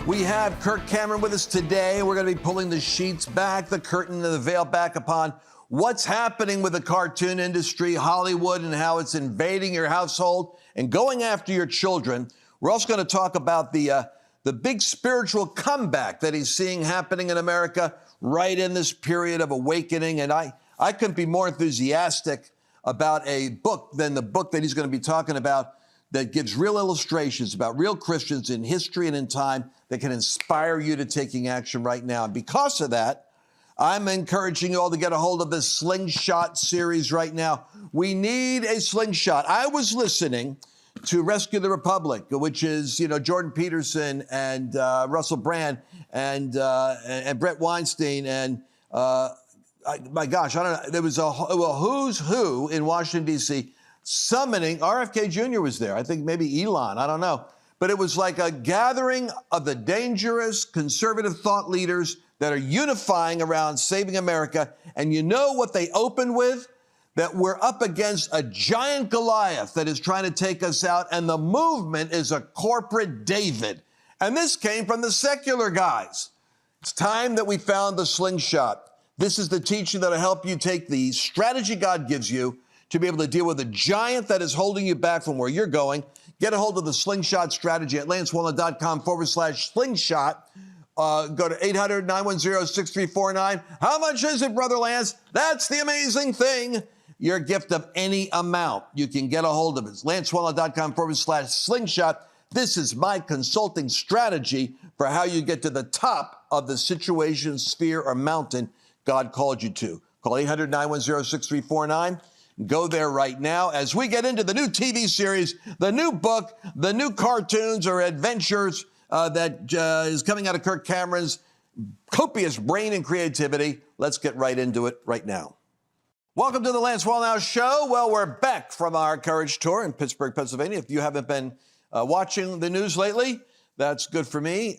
We have Kirk Cameron with us today. We're going to be pulling the sheets back, the curtain and the veil back upon what's happening with the cartoon industry, Hollywood, and how it's invading your household and going after your children. We're also going to talk about the big spiritual comeback that he's seeing happening in America right in this period of awakening. And I couldn't be more enthusiastic about a book than the book that he's going to be talking about that gives real illustrations about real Christians in history and in time that can inspire you to taking action right now. And because of that, I'm encouraging you all to get a hold of this Slingshot series right now. We need a slingshot. I was listening to Rescue the Republic, which is, Jordan Peterson and Russell Brand and Brett Weinstein. And my gosh, I don't know. There was a who's who in Washington, D.C., summoning, RFK Jr. was there. I think maybe Elon, I don't know. But it was like a gathering of the dangerous conservative thought leaders that are unifying around saving America. And you know what they opened with? That we're up against a giant Goliath that is trying to take us out. And the movement is a corporate David. And this came from the secular guys. It's time that we found the slingshot. This is the teaching that'll help you take the strategy God gives you to be able to deal with the giant that is holding you back from where you're going. Get a hold of the Slingshot strategy at lancewallnau.com/slingshot. Go to 800-910-6349. How much is it, Brother Lance? That's the amazing thing. Your gift of any amount. You can get a hold of it. lancewallnau.com/slingshot. This is my consulting strategy for how you get to the top of the situation, sphere, or mountain God called you to. Call 800-910-6349. Go there right now as we get into the new TV series, the new book, the new cartoons or adventures that is coming out of Kirk Cameron's copious brain and creativity. Let's get right into it right now. Welcome to the Lance Wallnau Show. Well, we're back from our Courage Tour in Pittsburgh, Pennsylvania. If you haven't been watching the news lately, that's good for me.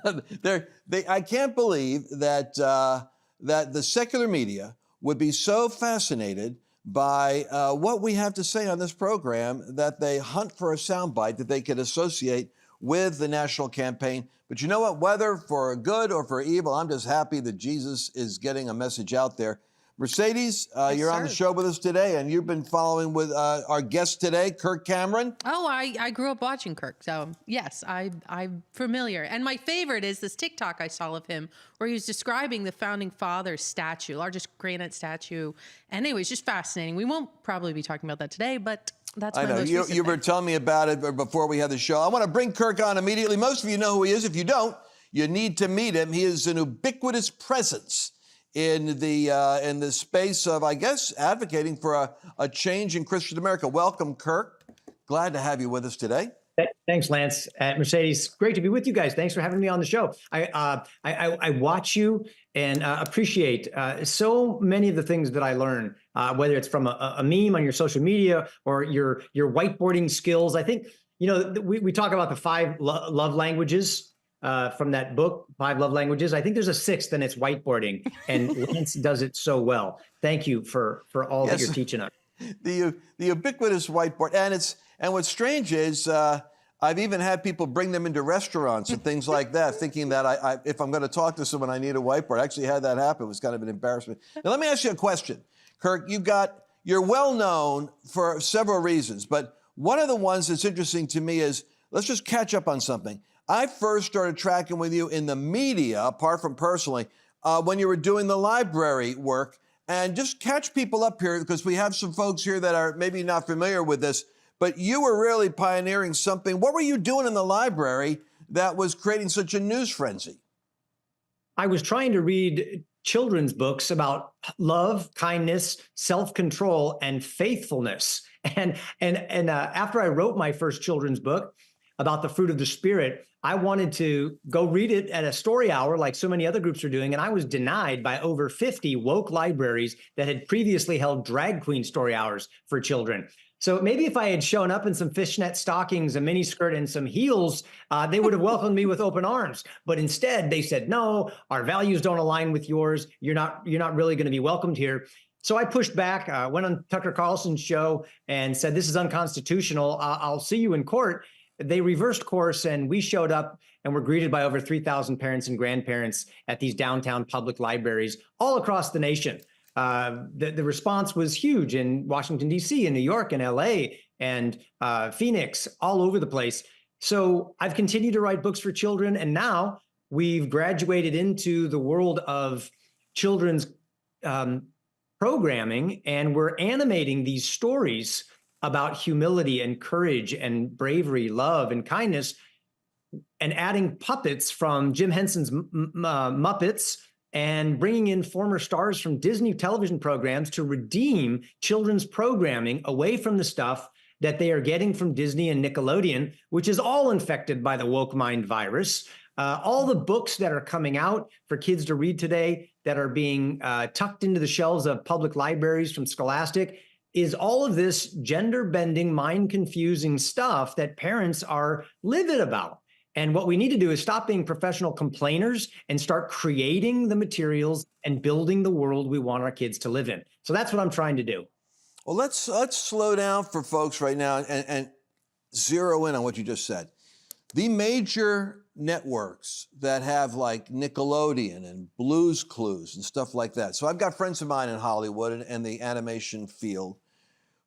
I can't believe that the secular media would be so fascinated by what we have to say on this program that they hunt for a soundbite that they could associate with the national campaign. But you know what? Whether for good or for evil, I'm just happy that Jesus is getting a message out there. Mercedes, you're on the show with us today, and you've been following with our guest today, Kirk Cameron. Oh, I grew up watching Kirk, so yes, I'm familiar. And my favorite is this TikTok I saw of him where he was describing the Founding Fathers statue, largest granite statue. And anyway, it's just fascinating. We won't probably be talking about that today, but that's my most recent you were telling me about it before we had the show. I want to bring Kirk on immediately. Most of you know who he is. If you don't, you need to meet him. He is an ubiquitous presence in the space of, I guess, advocating for a change in Christian America. Welcome, Kirk. Glad to have you with us today. Thanks, Lance. Mercedes, great to be with you guys. Thanks for having me on the show. I watch you and appreciate so many of the things that I learn, whether it's from a meme on your social media or your whiteboarding skills. I think, we talk about the 5 love languages from that book, 5 Love Languages. I think there's a 6th, and it's whiteboarding, and Lance does it so well. Thank you for all that you're teaching us. The ubiquitous whiteboard, and what's strange is I've even had people bring them into restaurants and things like that, thinking that if I'm going to talk to someone, I need a whiteboard. I actually had that happen. It was kind of an embarrassment. Now let me ask you a question, Kirk. You're well known for several reasons, but one of the ones that's interesting to me is, let's just catch up on something. I first started tracking with you in the media, apart from personally, when you were doing the library work. And just catch people up here, because we have some folks here that are maybe not familiar with this, but you were really pioneering something. What were you doing in the library that was creating such a news frenzy? I was trying to read children's books about love, kindness, self-control, and faithfulness. And after I wrote my first children's book about the fruit of the Spirit, I wanted to go read it at a story hour like so many other groups are doing, and I was denied by over 50 woke libraries that had previously held drag queen story hours for children. So maybe if I had shown up in some fishnet stockings, a miniskirt, and some heels, they would have welcomed me with open arms. But instead, they said, no, our values don't align with yours. You're not really going to be welcomed here. So I pushed back, went on Tucker Carlson's show and said, this is unconstitutional. I'll see you in court. they reversed course, and we showed up and were greeted by over 3,000 parents and grandparents at these downtown public libraries all across the nation. The response was huge in Washington, D.C., and New York, and L.A., and Phoenix, all over the place. So I've continued to write books for children, and now we've graduated into the world of children's programming, and we're animating these stories about humility and courage and bravery, love and kindness, and adding puppets from Jim Henson's Muppets and bringing in former stars from Disney television programs to redeem children's programming away from the stuff that they are getting from Disney and Nickelodeon, which is all infected by the woke mind virus. All the books that are coming out for kids to read today that are being tucked into the shelves of public libraries from Scholastic is all of this gender-bending, mind-confusing stuff that parents are livid about. And what we need to do is stop being professional complainers and start creating the materials and building the world we want our kids to live in. So that's what I'm trying to do. Well, let's slow down for folks right now and zero in on what you just said. The major networks that have like Nickelodeon and Blue's Clues and stuff like that. So I've got friends of mine in Hollywood and the animation field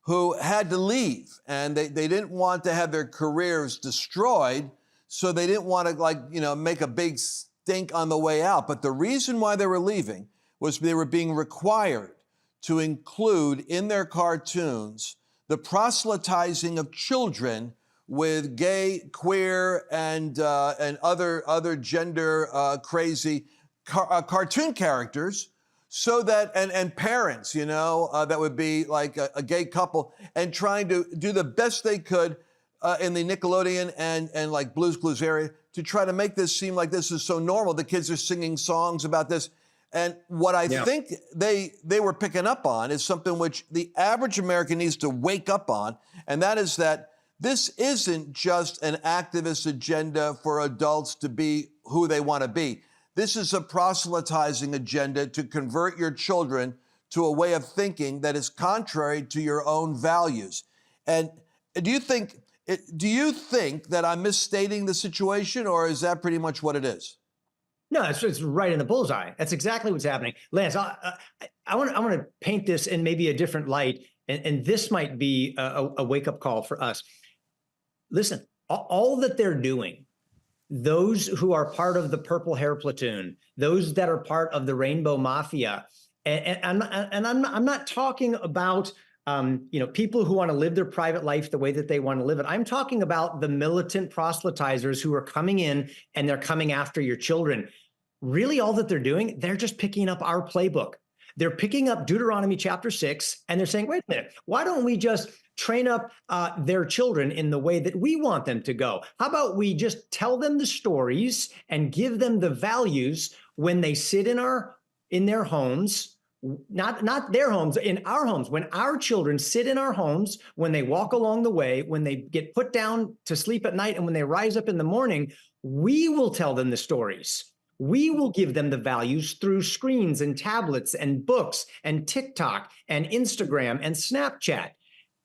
who had to leave, and they didn't want to have their careers destroyed, so they didn't want to make a big stink on the way out. But the reason why they were leaving was they were being required to include in their cartoons the proselytizing of children with gay, queer, and other gender crazy cartoon characters, so that and parents, that would be like a gay couple, and trying to do the best they could in the Nickelodeon and like Blue's Clues area to try to make this seem like this is so normal. The kids are singing songs about this. And what I think they were picking up on is something which the average American needs to wake up on, and that is that this isn't just an activist agenda for adults to be who they want to be. This is a proselytizing agenda to convert your children to a way of thinking that is contrary to your own values. And do you think that I'm misstating the situation, or is that pretty much what it is? No, it's right in the bullseye. That's exactly what's happening. Lance, I want to paint this in maybe a different light, and this might be a wake-up call for us. Listen, all that they're doing, those who are part of the Purple Hair Platoon, those that are part of the Rainbow Mafia, and I'm not talking about people who want to live their private life the way that they want to live it. I'm talking about the militant proselytizers who are coming in and they're coming after your children. Really, all that they're doing, they're just picking up our playbook. They're picking up Deuteronomy chapter 6, and they're saying, wait a minute, why don't we just train up their children in the way that we want them to go? How about we just tell them the stories and give them the values when they sit in their homes, not their homes, in our homes, when our children sit in our homes, when they walk along the way, when they get put down to sleep at night, and when they rise up in the morning, we will tell them the stories. We will give them the values through screens and tablets and books and TikTok and Instagram and Snapchat.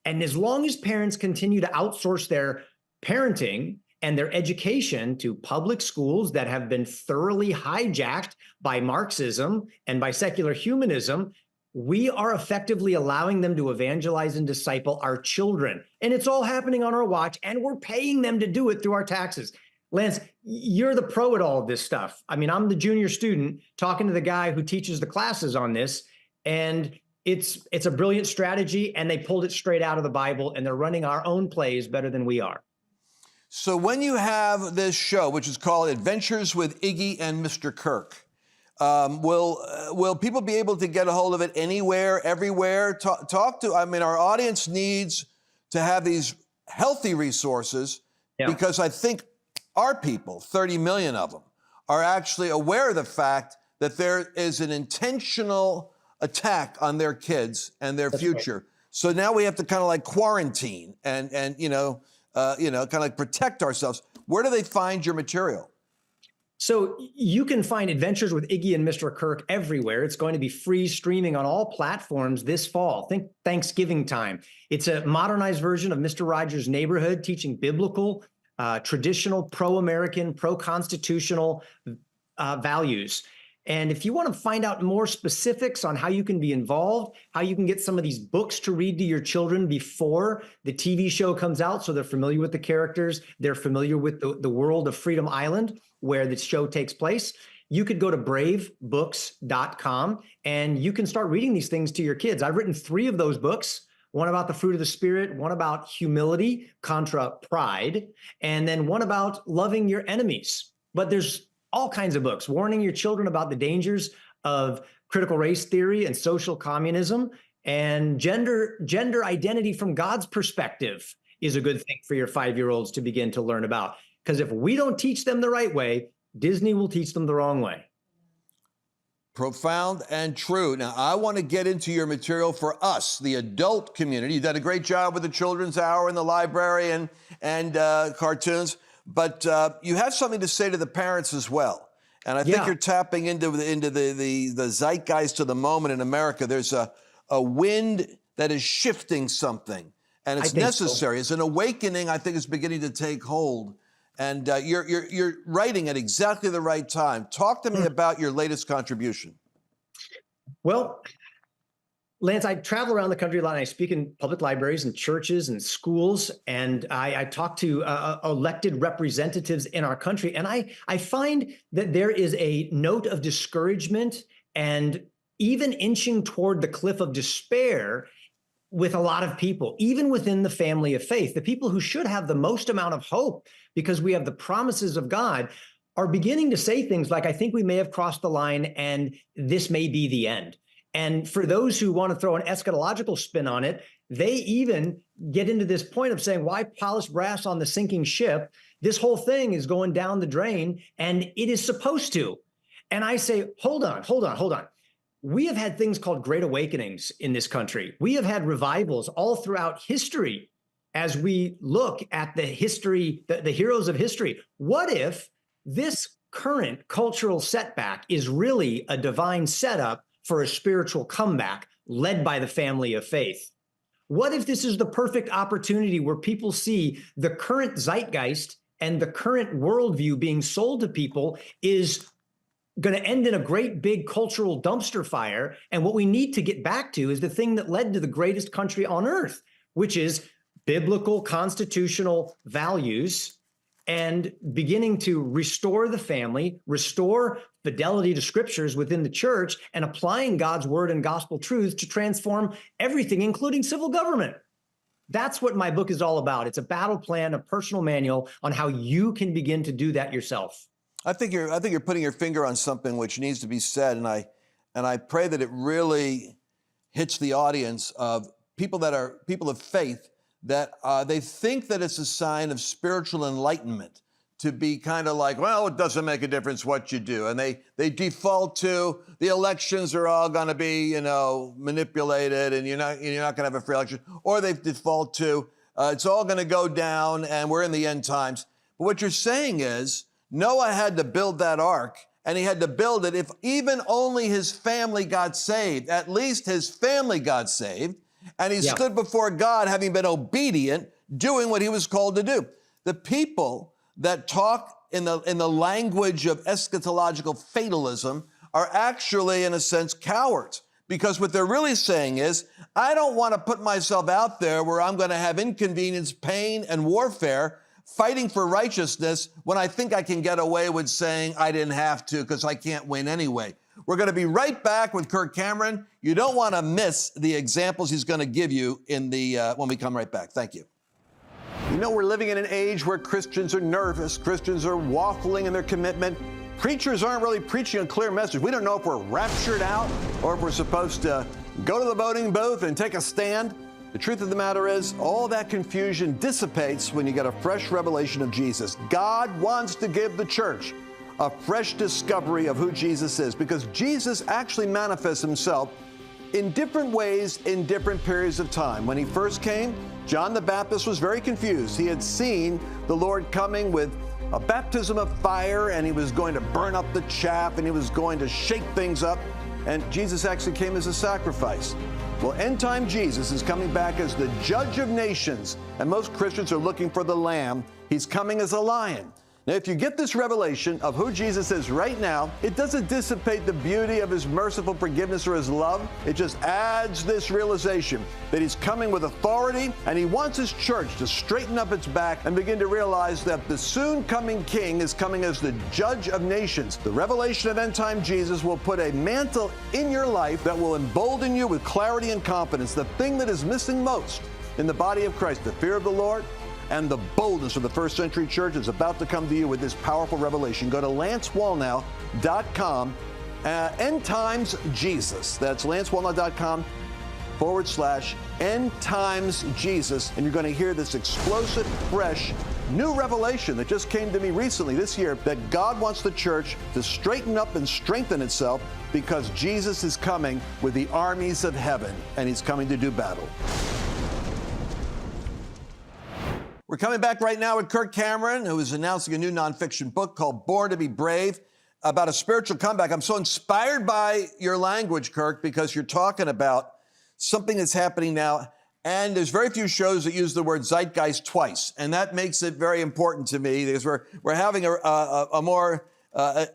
And as long as parents continue to outsource their parenting and their education to public schools that have been thoroughly hijacked by Marxism and by secular humanism, we are effectively allowing them to evangelize and disciple our children. And it's all happening on our watch, and we're paying them to do it through our taxes. Lance, you're the pro at all of this stuff. I mean, I'm the junior student talking to the guy who teaches the classes on this, and it's a brilliant strategy, and they pulled it straight out of the Bible, and they're running our own plays better than we are. So when you have this show, which is called Adventures with Iggy and Mr. Kirk, will people be able to get a hold of it anywhere, everywhere? Talk to, our audience needs to have these healthy resources, because I think our people, 30 million of them, are actually aware of the fact that there is an intentional attack on their kids and their future. Right. So now we have to kind of like quarantine and kind of like protect ourselves. Where do they find your material? So you can find Adventures with Iggy and Mr. Kirk everywhere. It's going to be free streaming on all platforms this fall. Think Thanksgiving time. It's a modernized version of Mr. Rogers' Neighborhood, teaching biblical traditional pro-American, pro-constitutional values. And if you want to find out more specifics on how you can be involved, how you can get some of these books to read to your children before the TV show comes out, so they're familiar with the characters, they're familiar with the world of Freedom Island, where the show takes place, you could go to bravebooks.com and you can start reading these things to your kids. I've written 3 of those books, one about the fruit of the Spirit, one about humility contra pride, and then one about loving your enemies. But there's all kinds of books, warning your children about the dangers of critical race theory and social communism, and gender identity from God's perspective is a good thing for your 5-year-olds to begin to learn about. Because if we don't teach them the right way, Disney will teach them the wrong way. Profound and true. Now, I want to get into your material for us, the adult community. You've done a great job with the Children's Hour in the library and cartoons, but you have something to say to the parents as well. And I think you're tapping into the zeitgeist of the moment in America. There's a wind that is shifting something, and it's necessary. So. It's an awakening, I think, is beginning to take hold. And you're writing at exactly the right time. Talk to me about your latest contribution. Well, Lance, I travel around the country a lot, and I speak in public libraries and churches and schools, and I talk to elected representatives in our country, and I find that there is a note of discouragement and even inching toward the cliff of despair with a lot of people, even within the family of faith. The people who should have the most amount of hope because we have the promises of God are beginning to say things like, I think we may have crossed the line and this may be the end. And for those who want to throw an eschatological spin on it, they even get into this point of saying, why polish brass on the sinking ship? This whole thing is going down the drain, and it is supposed to. And I say, hold on. We have had things called great awakenings in this country. We have had revivals all throughout history as we look at the history, the heroes of history. What if this current cultural setback is really a divine setup for a spiritual comeback led by the family of faith? What if this is the perfect opportunity where people see the current zeitgeist and the current worldview being sold to people is going to end in a great big cultural dumpster fire? And what we need to get back to is the thing that led to the greatest country on earth, which is biblical constitutional values and beginning to restore the family, restore fidelity to scriptures within the church, and applying God's word and gospel truths to transform everything, including civil government. That's what my book is all about. It's a battle plan, a personal manual on how you can begin to do that yourself. I think you're putting your finger on something which needs to be said, and I pray that it really hits the audience of people that are people of faith, that they think that it's a sign of spiritual enlightenment to be kind of like, well, it doesn't make a difference what you do, and they default to the elections are all going to be manipulated, and you're not going to have a free election, or they default to it's all going to go down, and we're in the end times. But what you're saying is, Noah had to build that ark, and he had to build it if even only his family got saved. At least his family got saved, and he stood before God having been obedient, doing what he was called to do. The people that talk in the language of eschatological fatalism are actually, in a sense, cowards, because what they're really saying is, I don't want to put myself out there where I'm going to have inconvenience, pain, and warfare fighting for righteousness when I think I can get away with saying I didn't have to because I can't win anyway. We're going to be right back with Kirk Cameron. You don't want to miss the examples he's going to give you in when we come right back. Thank you. You know, we're living in an age where Christians are nervous. Christians are waffling in their commitment. Preachers aren't really preaching a clear message. We don't know if we're raptured out or if we're supposed to go to the voting booth and take a stand. The truth of the matter is, all that confusion dissipates when you get a fresh revelation of Jesus. God wants to give the church a fresh discovery of who Jesus is, because Jesus actually manifests himself in different ways in different periods of time. When he first came, John the Baptist was very confused. He had seen the Lord coming with a baptism of fire, and he was going to burn up the chaff, and he was going to shake things up. And Jesus actually came as a sacrifice. Well, end time Jesus is coming back as the judge of nations, and most Christians are looking for the Lamb. He's coming as a lion. Now, if you get this revelation of who Jesus is right now, it doesn't dissipate the beauty of his merciful forgiveness or his love. It just adds this realization that he's coming with authority, and he wants his church to straighten up its back and begin to realize that the soon coming king is coming as the judge of nations. The revelation of end time Jesus will put a mantle in your life that will embolden you with clarity and confidence, the thing that is missing most in the body of Christ, the fear of the Lord and the boldness of the first century church is about to come to you with this powerful revelation. Go to lancewallnau.com, End Times Jesus. That's lancewallnau.com/End Times Jesus. And you're going to hear this explosive, fresh, new revelation that just came to me recently this year, that God wants the church to straighten up and strengthen itself because Jesus is coming with the armies of heaven, and he's coming to do battle. We're coming back right now with Kirk Cameron, who is announcing a new nonfiction book called Born to be Brave, about a spiritual comeback. I'm so inspired by your language, Kirk, because you're talking about something that's happening now, and there's very few shows that use the word zeitgeist twice, and that makes it very important to me because we're having a more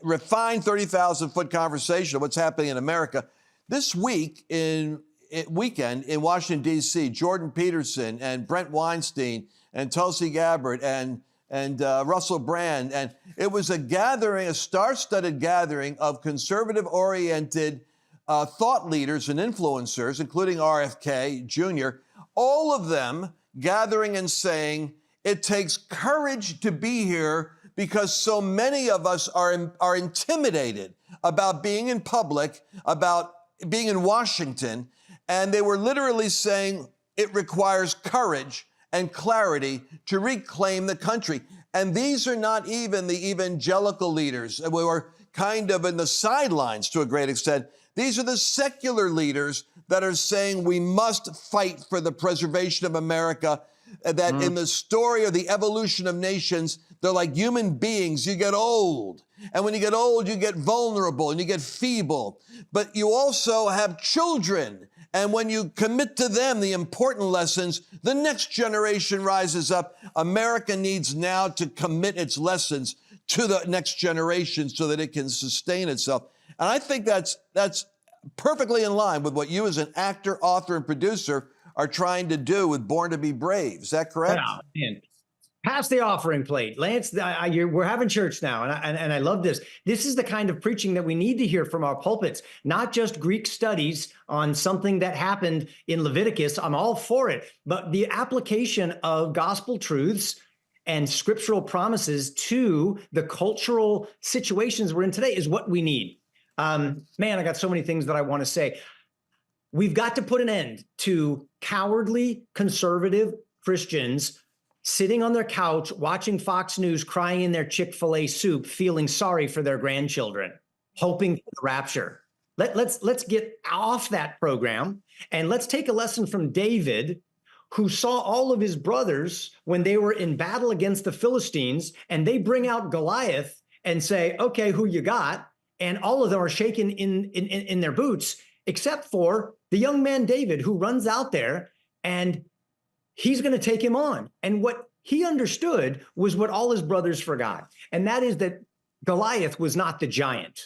refined 30,000-foot conversation of what's happening in America. This weekend in Washington, D.C., Jordan Peterson and Brent Weinstein and Tulsi Gabbard and Russell Brand. And it was a gathering, a star-studded gathering of conservative-oriented thought leaders and influencers, including RFK Jr., all of them gathering and saying, it takes courage to be here because so many of us are intimidated about being in public, about being in Washington. And they were literally saying it requires courage and clarity to reclaim the country. And these are not even the evangelical leaders who are kind of in the sidelines to a great extent. These are the secular leaders that are saying we must fight for the preservation of America, that in the story of the evolution of nations, they're like human beings. You get old. And when you get old, you get vulnerable and you get feeble. But you also have children. And when you commit to them the important lessons, the next generation rises up. America needs now to commit its lessons to the next generation so that it can sustain itself. And I think that's perfectly in line with what you as an actor, author, and producer are trying to do with Born to be Brave. Is that correct? Yeah, man. Pass the offering plate. Lance, we're having church now, and I love this. This is the kind of preaching that we need to hear from our pulpits, not just Greek studies on something that happened in Leviticus. I'm all for it, but the application of gospel truths and scriptural promises to the cultural situations we're in today is what we need. Man, I got so many things that I want to say. We've got to put an end to cowardly conservative Christians sitting on their couch, watching Fox News, crying in their Chick-fil-A soup, feeling sorry for their grandchildren, hoping for the rapture. Let's get off that program, and let's take a lesson from David, who saw all of his brothers when they were in battle against the Philistines, and they bring out Goliath and say, okay, who you got? And all of them are shaken in their boots, except for the young man David, who runs out there and he's going to take him on. And what he understood was what all his brothers forgot. And that is that Goliath was not the giant,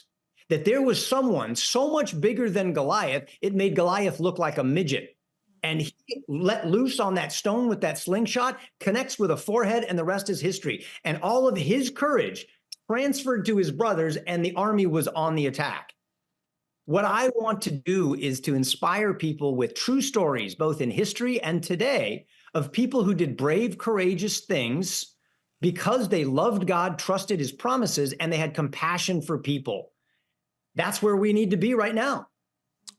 that there was someone so much bigger than Goliath, it made Goliath look like a midget. And he let loose on that stone with that slingshot, connects with a forehead, and the rest is history. And all of his courage transferred to his brothers, and the army was on the attack. What I want to do is to inspire people with true stories, both in history and today, of people who did brave, courageous things because they loved God, trusted his promises, and they had compassion for people. That's where we need to be right now.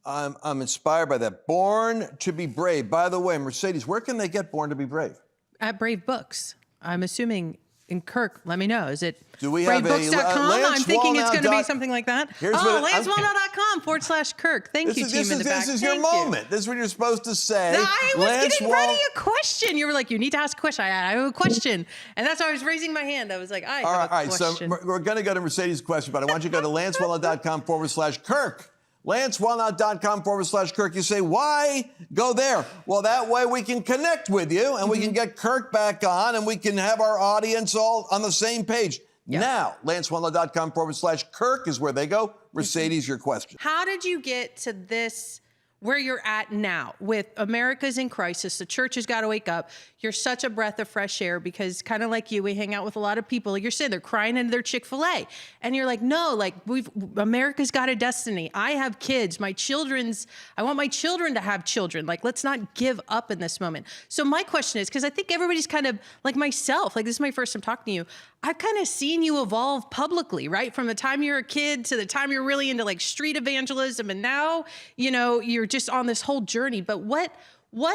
I'm inspired by that. Born to be Brave. By the way, Mercedes, where can they get Born to be Brave? At Brave Books. I'm assuming in Kirk, let me know. Is it bravebooks.com? I'm thinking it's going to be something like that. LanceWallnau.com/Kirk. Thank you, team in the back. This is your moment. This is what you're supposed to say. I was getting ready a question. You were like, you need to ask a question. I have a question. And that's why I was raising my hand. I was like, I have a question. All right, so we're going to go to Mercedes' question, but I want you to go to lancewallnau.com/Kirk. LanceWallnau.com/Kirk. You say, why go there? Well, that way we can connect with you and we can get Kirk back on and we can have our audience all on the same page. Yeah. Now, LanceWallnau.com/Kirk is where they go. Mercedes, your question. How did you get to this, where you're at now with America's in crisis? The church has got to wake up. You're such a breath of fresh air because kind of like you, we hang out with a lot of people. Like you're saying, they're crying into their Chick-fil-A. And you're like, no, like America's got a destiny. I have kids. I want my children to have children. Like, let's not give up in this moment. So my question is, because I think everybody's kind of like myself, like this is my first time talking to you. I've kind of seen you evolve publicly, right? From the time you're a kid to the time you're really into like street evangelism. And now, you're just on this whole journey. But what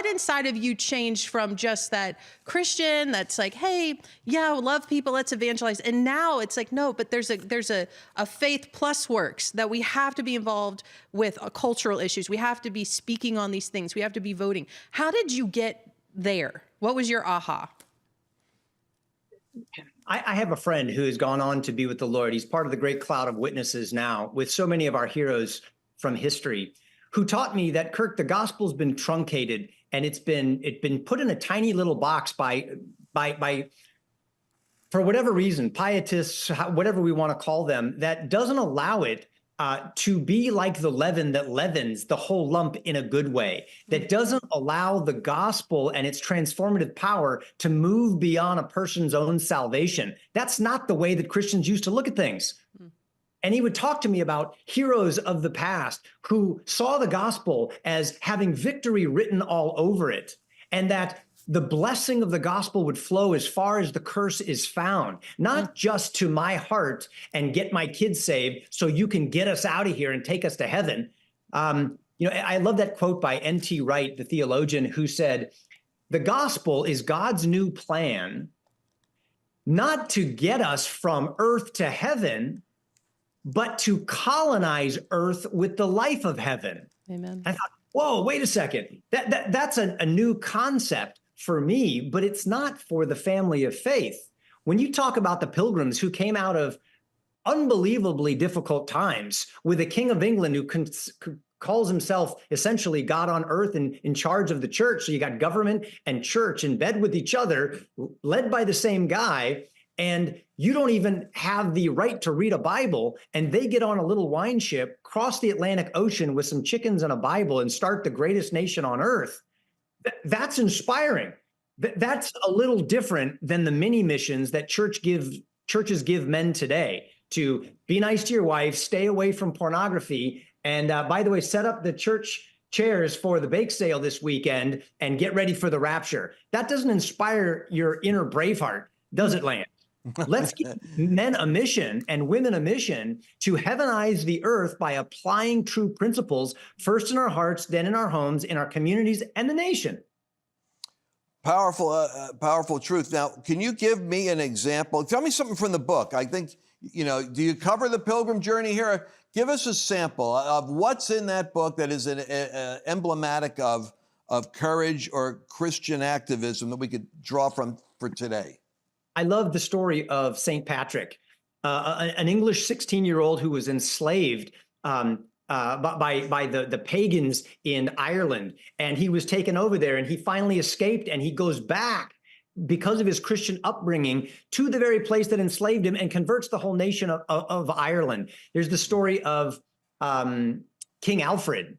inside of you changed from just that Christian that's like, hey, yeah, love people, let's evangelize. And now it's like, no, but there's a faith plus works that we have to be involved with cultural issues. We have to be speaking on these things. We have to be voting. How did you get there? What was your aha? I have a friend who has gone on to be with the Lord. He's part of the great cloud of witnesses now with so many of our heroes from history, who taught me that, Kirk, the gospel's been truncated and it's been put in a tiny little box by for whatever reason, pietists, whatever we want to call them, that doesn't allow it to be like the leaven that leavens the whole lump in a good way, that doesn't allow the gospel and its transformative power to move beyond a person's own salvation. That's not the way that Christians used to look at things. And he would talk to me about heroes of the past who saw the gospel as having victory written all over it, and that the blessing of the gospel would flow as far as the curse is found, not just to my heart and get my kids saved so you can get us out of here and take us to heaven. I love that quote by N.T. Wright, the theologian, who said, the gospel is God's new plan, not to get us from earth to heaven, but to colonize earth with the life of heaven. Amen. I thought, whoa, wait a second. That's a new concept for me, but it's not for the family of faith. When you talk about the Pilgrims who came out of unbelievably difficult times with a king of England who calls himself essentially God on earth and in charge of the church. So you got government and church in bed with each other, led by the same guy, and you don't even have the right to read a Bible, and they get on a little wine ship, cross the Atlantic Ocean with some chickens and a Bible, and start the greatest nation on earth. That's inspiring. That's a little different than the mini missions that churches give men today, to be nice to your wife, stay away from pornography, and by the way, set up the church chairs for the bake sale this weekend and get ready for the rapture. That doesn't inspire your inner Braveheart, does it, Lance? Let's give men a mission and women a mission to heavenize the earth by applying true principles, first in our hearts, then in our homes, in our communities, and the nation. Powerful truth. Now, can you give me an example? Tell me something from the book. I think, do you cover the pilgrim journey here? Give us a sample of what's in that book that is emblematic of courage or Christian activism that we could draw from for today. I love the story of St. Patrick, an English 16-year-old who was enslaved by the pagans in Ireland. And he was taken over there and he finally escaped, and he goes back because of his Christian upbringing to the very place that enslaved him and converts the whole nation of Ireland. There's the story of King Alfred,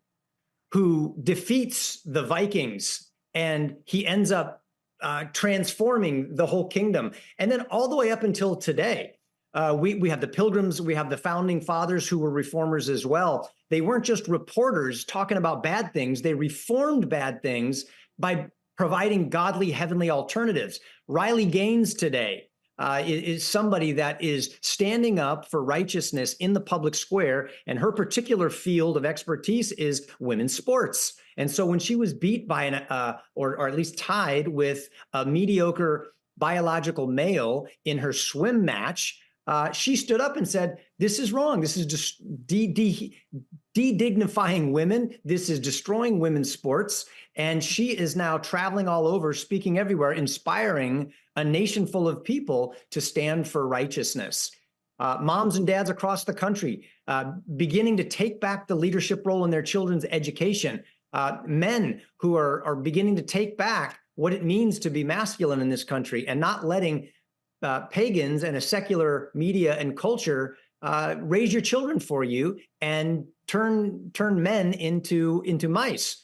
who defeats the Vikings, and he ends up transforming the whole kingdom. And then all the way up until today, we have the Pilgrims, we have the founding fathers who were reformers as well. They weren't just reporters talking about bad things. They reformed bad things by providing godly, heavenly alternatives. Riley Gaines today is somebody that is standing up for righteousness in the public square, and her particular field of expertise is women's sports. And so when she was beat by or at least tied with a mediocre biological male in her swim match, she stood up and said, this is wrong. This is just de-dignifying women. This is destroying women's sports. And she is now traveling all over, speaking everywhere, inspiring a nation full of people to stand for righteousness. moms and dads across the country beginning to take back the leadership role in their children's education, men who are beginning to take back what it means to be masculine in this country and not letting pagans and a secular media and culture raise your children for you and turn men into mice.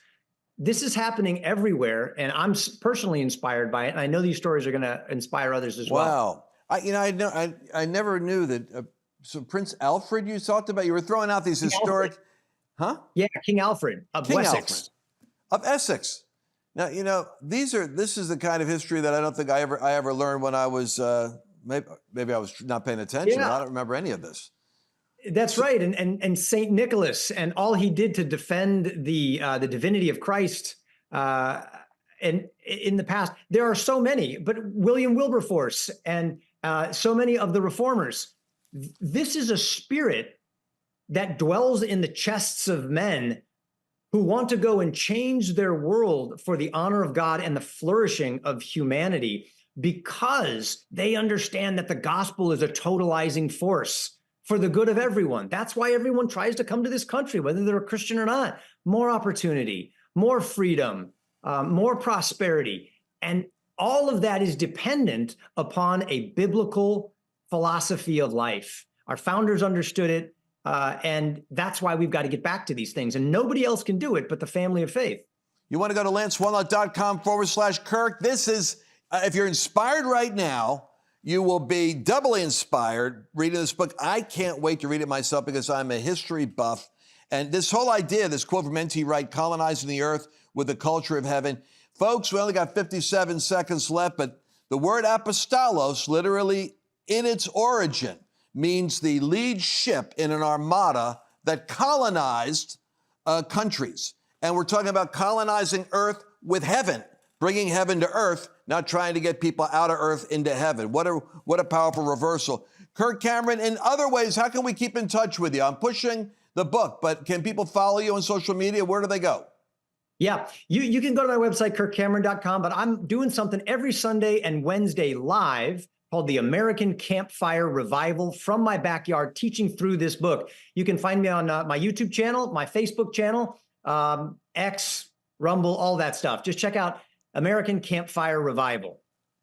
This is happening everywhere, and I'm personally inspired by it. And I know these stories are going to inspire others as well. Wow. I never knew that. So Prince Alfred, you talked about, you were throwing out these historic, Alfred. Yeah, King Alfred of Wessex. Of Essex. Now, this is the kind of history that I don't think I ever learned when I was, maybe I was not paying attention. Yeah. I don't remember any of this. That's right. And Saint Nicholas and all he did to defend the divinity of Christ and in the past, there are so many, but William Wilberforce and so many of the reformers. This is a spirit that dwells in the chests of men who want to go and change their world for the honor of God and the flourishing of humanity, because they understand that the gospel is a totalizing force for the good of everyone. That's why everyone tries to come to this country, whether they're a Christian or not. More opportunity, more freedom, more prosperity. And all of that is dependent upon a biblical philosophy of life. Our founders understood it, and that's why we've got to get back to these things. And nobody else can do it but the family of faith. You want to go to lancewallnau.com/Kirk. This is, if you're inspired right now, you will be doubly inspired reading this book. I can't wait to read it myself because I'm a history buff. And this whole idea, this quote from N.T. Wright, colonizing the earth with the culture of heaven. Folks, we only got 57 seconds left, but the word apostolos, literally in its origin, means the lead ship in an armada that colonized countries. And we're talking about colonizing earth with heaven, bringing heaven to earth, not trying to get people out of earth into heaven. What a powerful reversal. Kirk Cameron, in other ways, how can we keep in touch with you? I'm pushing the book, but can people follow you on social media? Where do they go? Yeah, you can go to my website, kirkcameron.com, but I'm doing something every Sunday and Wednesday live called the American Campfire Revival from my backyard, teaching through this book. You can find me on my YouTube channel, my Facebook channel, X, Rumble, all that stuff. Just check out American Campfire Revival.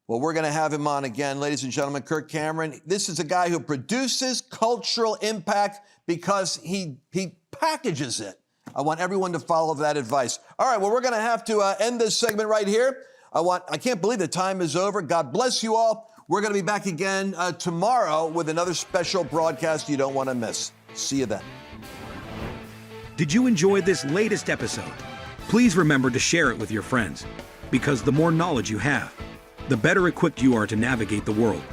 Well, we're going to have him on again, ladies and gentlemen. Kirk Cameron. This is a guy who produces cultural impact because he packages it. I want everyone to follow that advice. All right, well, we're going to have to end this segment right here. I can't believe the time is over. God bless you all. We're going to be back again tomorrow with another special broadcast you don't want to miss. See you then. Did you enjoy this latest episode? Please remember to share it with your friends, because the more knowledge you have, the better equipped you are to navigate the world.